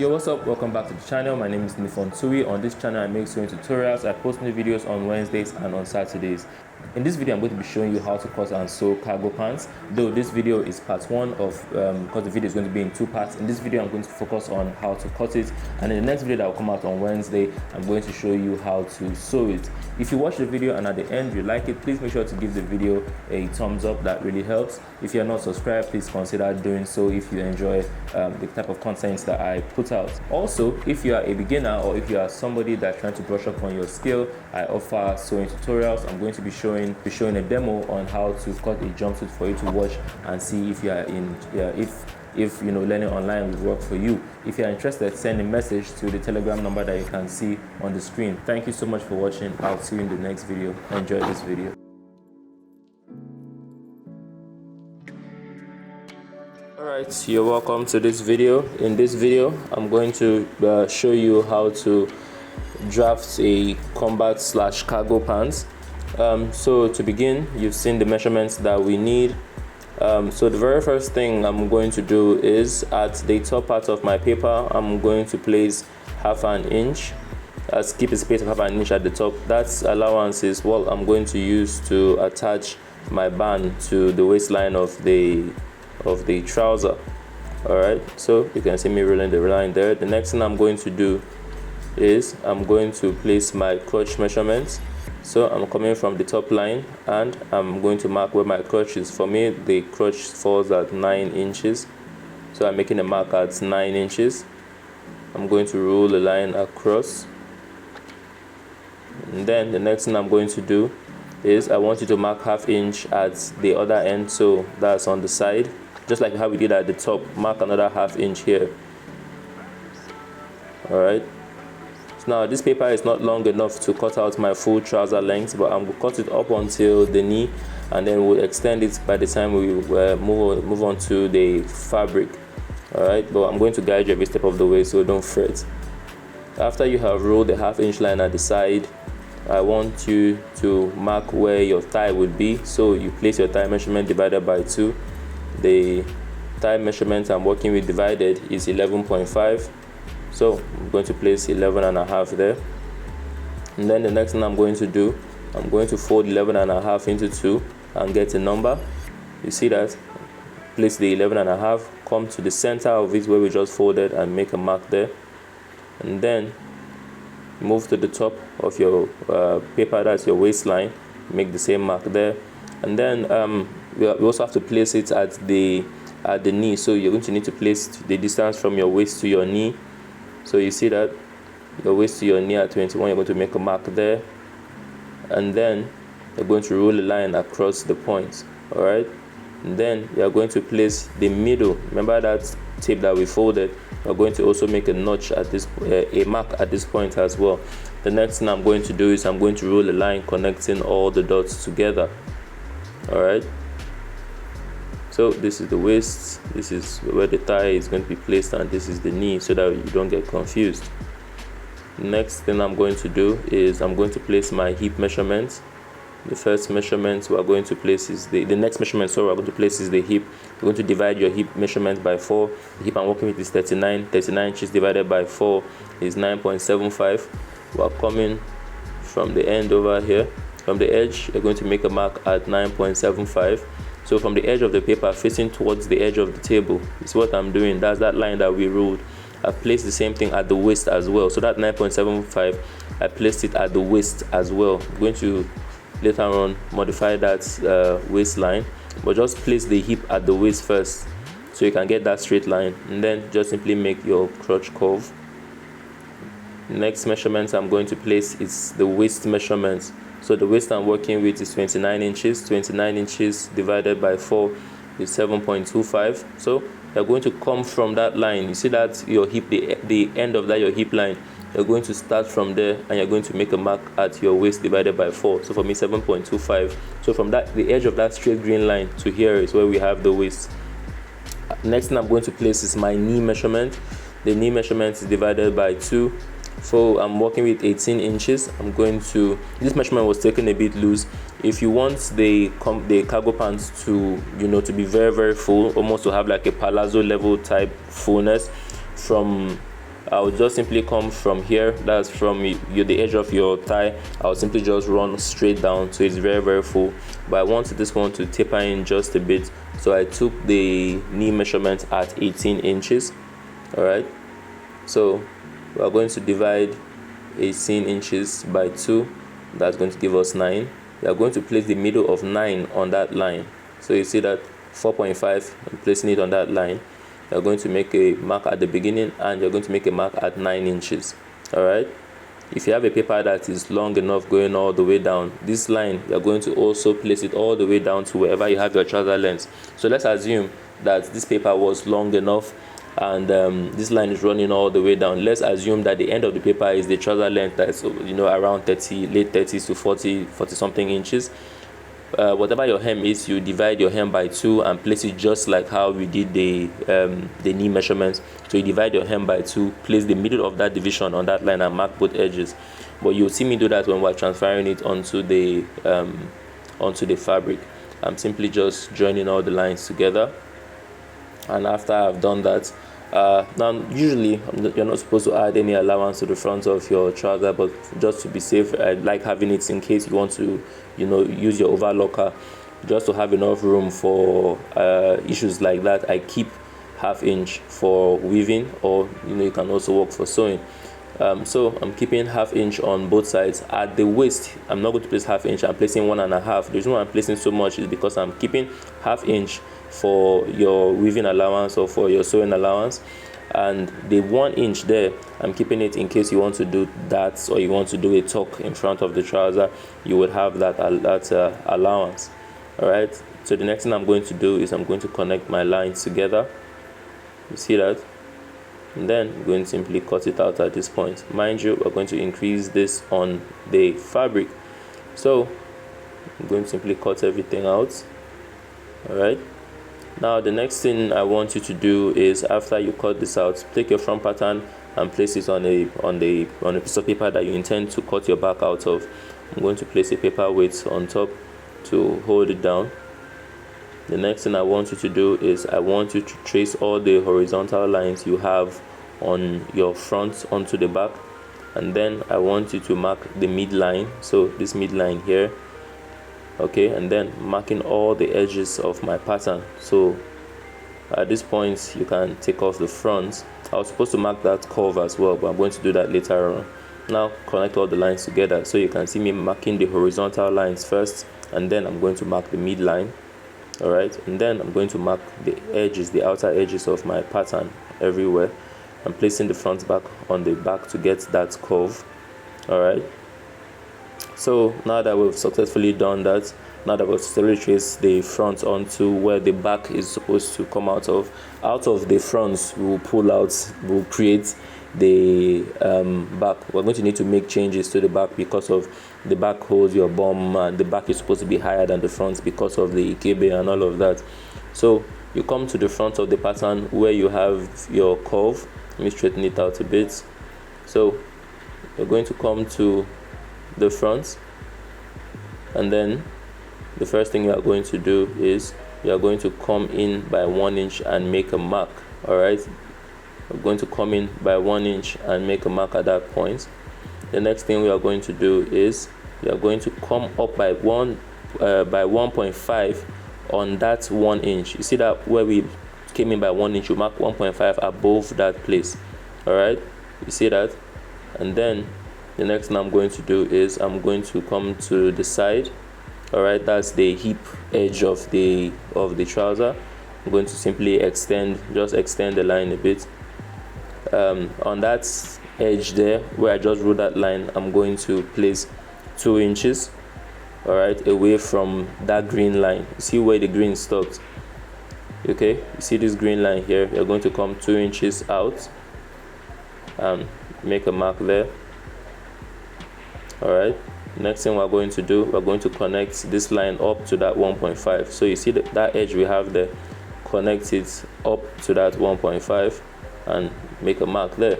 Yo, what's up? Welcome back to the channel. My name is Ndifon Ntui. On this channel I make sewing tutorials. I post new videos on Wednesdays and on Saturdays. In this video I'm going to be showing you how to cut and sew cargo pants, though this video is part one of because the video is going to be in two parts. In this video I'm going to focus on how to cut it, and in the next video that will come out on Wednesday I'm going to show you how to sew it. If you watch the video and at the end you like it, please make sure to give the video a thumbs up. That really helps. If you're not subscribed, please consider doing so if you enjoy the type of content that I put out. Also, if you are a beginner or if you are somebody that's trying to brush up on your skill, I offer sewing tutorials. I'm going to be showing a demo on how to cut a jumpsuit for you to watch and see if you are in if you know learning online will work for you. If you are interested, send a message to the Telegram number that you can see on the screen. Thank you so much for watching. I'll see you in the next video. Enjoy this video. Alright, you're welcome to this video. In this video I'm going to show you how to draft a combat/cargo pants. So to begin, you've seen the measurements that we need. So the very first thing I'm going to do is at the top part of my paper I'm going to place half an inch. Keep a space of half an inch at the top. That allowance is what I'm going to use to attach my band to the waistline of the trouser. Alright, so you can see me rolling the line there. The next thing I'm going to do is I'm going to place my crotch measurements. So I'm coming from the top line and I'm going to mark where my crotch is. For me, the crotch falls at 9 inches, so I'm making a mark at 9 inches. I'm going to roll the line across, and then the next thing I'm going to do is I want you to mark ½ inch at the other end, so that's on the side, just like how we did at the top. Mark another ½ inch here. Alright, so now this paper is not long enough to cut out my full trouser length, but I'm going to cut it up until the knee, and then we'll extend it by the time we move on to the fabric. Alright, but I'm going to guide you every step of the way, so don't fret. After you have rolled the ½ inch line at the side, I want you to mark where your thigh would be. So you place your thigh measurement divided by 2. The thigh measurement I'm working with divided is 11.5. So I'm going to place 11.5 there. And then the next thing I'm going to do, I'm going to fold 11.5 into 2 and get a number. You see that? Place the 11.5, come to the center of it where we just folded and make a mark there. And then move to the top of your paper, that's your waistline, make the same mark there. And then we also have to place it at the knee, so you're going to need to place the distance from your waist to your knee. So you see that your waist to your knee at 21, you're going to make a mark there, and then you're going to roll a line across the points. All right, and then you're going to place the middle. Remember that tape that we folded? We're going to also make a notch at this a mark at this point as well. The next thing I'm going to do is I'm going to roll a line connecting all the dots together. All right, so this is the waist, this is where the thigh is going to be placed, and this is the knee, so that you don't get confused. Next thing I'm going to do is I'm going to place my hip measurements. The first measurement we're going to place is the next measurement, so we're going to place is the hip. You're going to divide your hip measurement by 4. The hip I'm working with is 39 inches divided by 4 is 9.75. We're coming from the end over here. From the edge, you're going to make a mark at 9.75. So from the edge of the paper facing towards the edge of the table is what I'm doing. That's that line that we ruled. I placed the same thing at the waist as well. So that 9.75, I placed it at the waist as well. I'm going to later on modify that waistline, but just place the hip at the waist first so you can get that straight line, and then just simply make your crotch curve. Next measurement I'm going to place is the waist measurements. So the waist I'm working with is 29 inches. 29 inches divided by 4 is 7.25. So you're going to come from that line. You see that your hip, the end of that your hip line, you're going to start from there and you're going to make a mark at your waist divided by 4. So for me, 7.25. So from that, the edge of that straight green line to here is where we have the waist. Next thing I'm going to place is my knee measurement. The knee measurement is divided by 2. So I'm working with 18 inches. I'm going to, this measurement was taken a bit loose. If you want the cargo pants to, to be very, very full, almost to have like a palazzo level type fullness, from I'll just simply come from here, that's from the edge of your thigh. I'll simply just run straight down, so it's very, very full. But I wanted this one to taper in just a bit, so I took the knee measurement at 18 inches. All right, so we are going to divide 18 inches by 2. That's going to give us 9. We are going to place the middle of 9 on that line. So you see that 4.5, I'm placing it on that line. You're going to make a mark at the beginning, and you're going to make a mark at 9 inches. All right, if you have a paper that is long enough going all the way down, this line, you're going to also place it all the way down to wherever you have your trouser length. So let's assume that this paper was long enough, and this line is running all the way down. Let's assume that the end of the paper is the trouser length that's around 30, late 30s to 40 something inches. Whatever your hem is, you divide your hem by 2 and place it just like how we did the knee measurements. So you divide your hem by 2, place the middle of that division on that line, and mark both edges. But you'll see me do that when we're transferring it onto the fabric. I'm simply just joining all the lines together, and after I've done that, now usually you're not supposed to add any allowance to the front of your trouser, but just to be safe, I like having it in case you want to use your overlocker, just to have enough room for issues like that. I keep ½ inch for weaving, or you can also work for sewing. So I'm keeping ½ inch on both sides. At the waist, I'm not going to place ½ inch, I'm placing 1.5. The reason why I'm placing so much is because I'm keeping ½ inch for your weaving allowance or for your sewing allowance, and the 1 inch there, I'm keeping it in case you want to do that, or you want to do a tuck in front of the trouser. You would have that allowance. All right, so the next thing I'm going to do is I'm going to connect my lines together. You see that? And then I'm going to simply cut it out at this point. Mind you, we're going to increase this on the fabric, so I'm going to simply cut everything out. All right, now the next thing I want you to do is, after you cut this out, take your front pattern and place it on a piece of paper that you intend to cut your back out of. I'm going to place a paper weight on top to hold it down. The next thing I want you to do is, I want you to trace all the horizontal lines you have on your front onto the back, and then I want you to mark the midline, so this midline here. Okay, and then marking all the edges of my pattern. So at this point you can take off the front. I was supposed to mark that curve as well, but I'm going to do that later on. Now connect all the lines together, so you can see me marking the horizontal lines first, and then I'm going to mark the midline. All right, and then I'm going to mark the edges, the outer edges of my pattern everywhere. I'm placing the front back on the back to get that curve. All right, so now that we've successfully done that, now that we've successfully traced the front onto where the back is supposed to come out of the front, we'll pull out, we'll create the back. We're going to need to make changes to the back because of the back holds your bum, and the back is supposed to be higher than the front because of the ikebe and all of that. So you come to the front of the pattern where you have your curve. Let me straighten it out a bit. So you're going to come to the front, and then the first thing you are going to do is you are going to come in by 1 inch and make a mark. All right, we're going to come in by 1 inch and make a mark at that point. The next thing we are going to do is we are going to come up by 1.5 on that 1 inch. You see that where we came in by 1 inch, you mark 1.5 above that place. All right, you see that? And then the next thing I'm going to do is I'm going to come to the side. All right, that's the hip edge of the trouser. I'm going to simply extend the line a bit. On that edge there where I just drew that line, I'm going to place 2 inches, all right, away from that green line. You see where the green stopped? Okay, you see this green line here? You're going to come 2 inches out and make a mark there. All right, next thing we're going to do, we're going to connect this line up to that 1.5. So you see that edge we have there, connect it up to that 1.5 and make a mark there.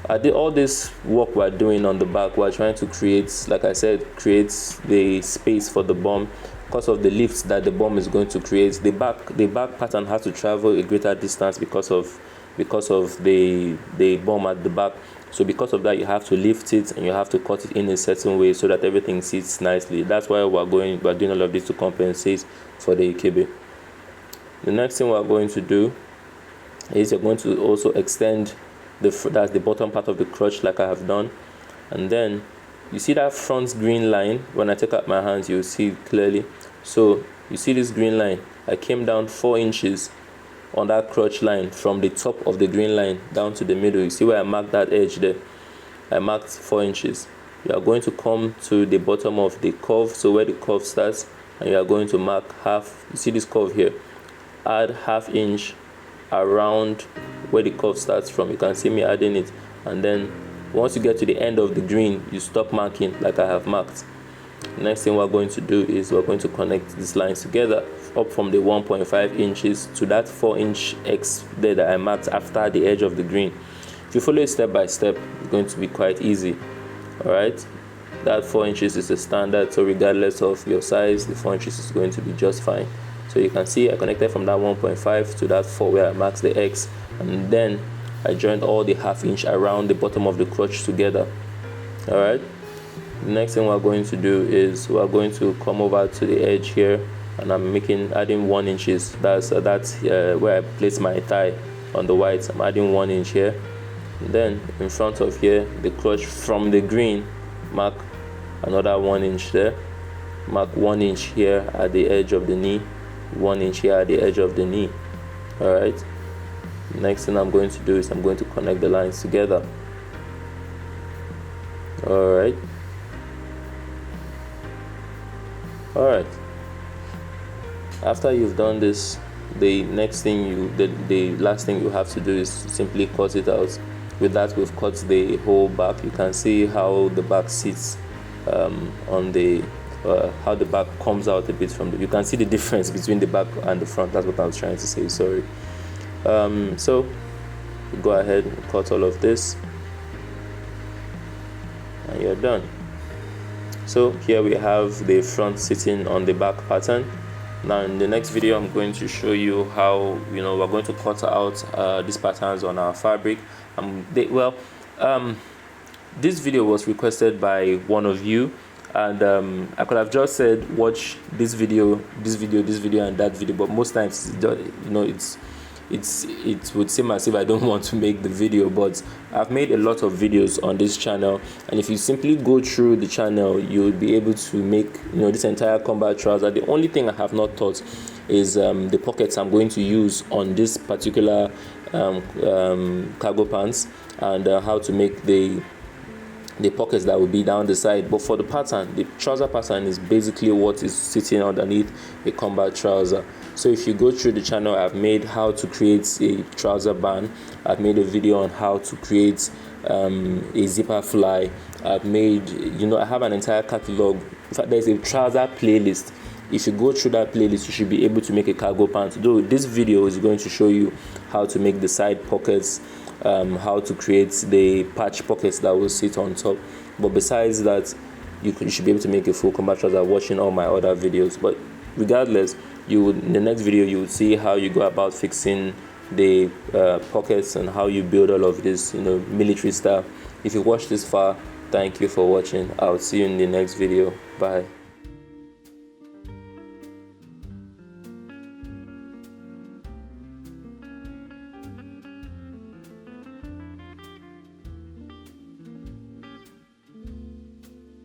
All this work we're doing on the back, we're trying to create, like I said, create the space for the bum because of the lifts that the bum is going to create. The back pattern has to travel a greater distance because of because of the bum at the back. So because of that, you have to lift it and you have to cut it in a certain way so that everything sits nicely. That's why we're doing all of this to compensate for the ikebe. The next thing we're going to do is you're going to also extend that's the bottom part of the crotch, like I have done. And then you see that front green line. When I take out my hands, you'll see it clearly. So you see this green line. I came down 4 inches on that crotch line from the top of the green line down to the middle. You see where I marked that edge there? I marked 4 inches. You are going to come to the bottom of the curve, so where the curve starts, and you are going to mark half. You see this curve here? Add ½ inch around where the curve starts from. You can see me adding it, and then once you get to the end of the green, you stop marking like I have marked. Next thing we're going to do is we're going to connect these lines together up from the 1.5 inches to that 4-inch X there that I marked after the edge of the green. If you follow it step by step, it's going to be quite easy. All right, that 4 inches is a standard, so regardless of your size, the 4 inches is going to be just fine. So you can see I connected from that 1.5 to that 4 where I marked the X, and then I joined all the ½ inch around the bottom of the crotch together. All right, the next thing we're going to do is we're going to come over to the edge here, and I'm adding 1 inches. That's where I place my thigh on the white. I'm adding 1 inch here, and then in front of here, the crotch from the green, mark another 1 inch there. Mark 1 inch here at the edge of the knee, 1 inch here at the edge of the knee. All right, next thing I'm going to do is I'm going to connect the lines together. All right, after you've done this, the last thing you have to do is simply cut it out. With that, we've cut the whole back. You can see how the back sits on the how the back comes out a bit from you can see the difference between the back and the front. That's what I was trying to say, sorry. So go ahead and cut all of this, and you're done. So here we have the front sitting on the back pattern. Now in the next video, I'm going to show you how we're going to cut out these patterns on our fabric. This video was requested by one of you, and I could have just said watch this video, and that video, but most times it would seem as if I don't want to make the video. But I've made a lot of videos on this channel, and if you simply go through the channel, you'll be able to make this entire combat trouser. The only thing I have not taught is the pockets I'm going to use on this particular cargo pants, and how to make the pockets that will be down the side. But for the pattern, the trouser pattern is basically what is sitting underneath a combat trouser. So if you go through the channel, I've made how to create a trouser band. I've made a video on how to create a zipper fly. I've made, I have an entire catalog. In fact, there's a trouser playlist. If you go through that playlist, you should be able to make a cargo pant. Though this video is going to show you how to make the side pockets, how to create the patch pockets that will sit on top. But besides that, you should be able to make a full combat trouser watching all my other videos. But regardless, in the next video, you will see how you go about fixing the pockets and how you build all of this military style. If you watched this far, thank you for watching. I'll see you in the next video. Bye.